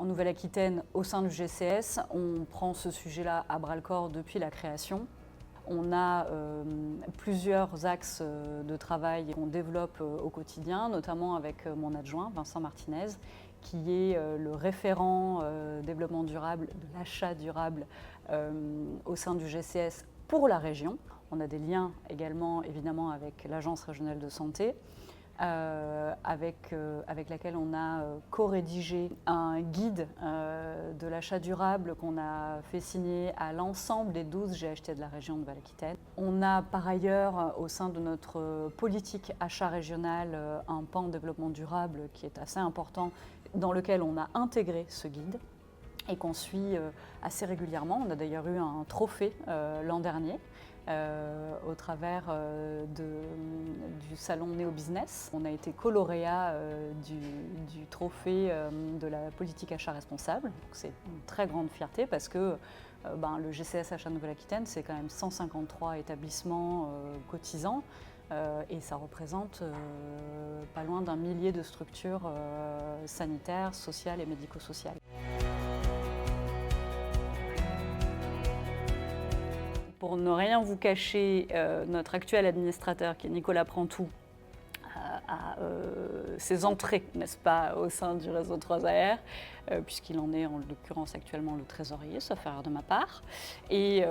En Nouvelle-Aquitaine, au sein du GCS, on prend ce sujet-là à bras-le-corps depuis la création. On a plusieurs axes de travail qu'on développe au quotidien, notamment avec mon adjoint, Vincent Martinez, qui est le référent développement durable, de l'achat durable au sein du GCS pour la région. On a des liens également, évidemment, avec l'Agence régionale de santé. Avec laquelle on a co-rédigé un guide de l'achat durable qu'on a fait signer à l'ensemble des 12 GHT de la région de Nouvelle-Aquitaine. On a par ailleurs au sein de notre politique achat régional un pan développement durable qui est assez important, dans lequel on a intégré ce guide et qu'on suit assez régulièrement. On a d'ailleurs eu un trophée l'an dernier. Au travers du salon Néo Business. On a été co-lauréat du trophée de la politique achat responsable. C'est une très grande fierté parce que le GCS Achat Nouvelle-Aquitaine, c'est quand même 153 établissements cotisants et ça représente pas loin d'un millier de structures sanitaires, sociales et médico-sociales. Pour ne rien vous cacher, notre actuel administrateur, qui est Nicolas Prantou, a ses entrées, n'est-ce pas, au sein du réseau 3AR, puisqu'il en est en l'occurrence actuellement le trésorier, sauf erreur de ma part. Et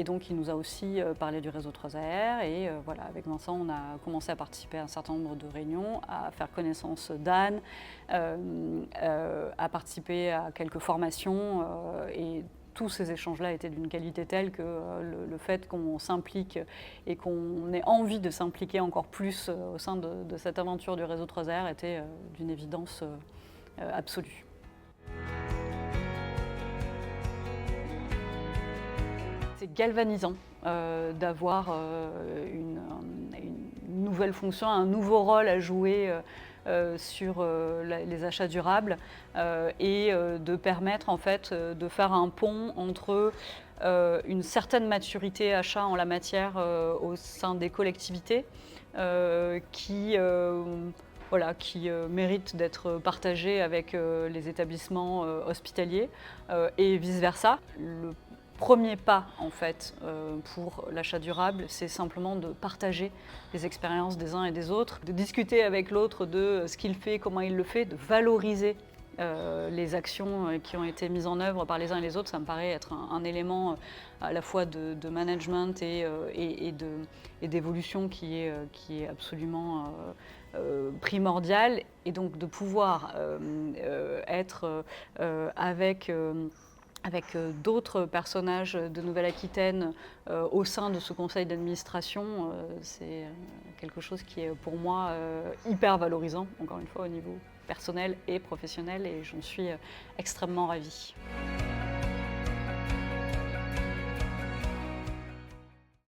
donc il nous a aussi parlé du réseau 3AR et voilà, avec Vincent on a commencé à participer à un certain nombre de réunions, à faire connaissance d'Anne, à participer à quelques formations et tous ces échanges-là étaient d'une qualité telle que le fait qu'on s'implique et qu'on ait envie de s'impliquer encore plus au sein de cette aventure du réseau 3AR était d'une évidence absolue. C'est galvanisant d'avoir une nouvelle fonction, un nouveau rôle à jouer sur les achats durables et de permettre en fait de faire un pont entre une certaine maturité achat en la matière au sein des collectivités qui mérite d'être partagée avec les établissements hospitaliers et vice-versa. Le premier pas en fait pour l'achat durable, c'est simplement de partager les expériences des uns et des autres, de discuter avec l'autre de ce qu'il fait, comment il le fait, de valoriser les actions qui ont été mises en œuvre par les uns et les autres. Ça me paraît être un élément à la fois de management et d'évolution qui est absolument primordial, et donc de pouvoir être avec d'autres personnages de Nouvelle-Aquitaine au sein de ce conseil d'administration, c'est quelque chose qui est pour moi hyper valorisant, encore une fois au niveau personnel et professionnel, et j'en suis extrêmement ravie.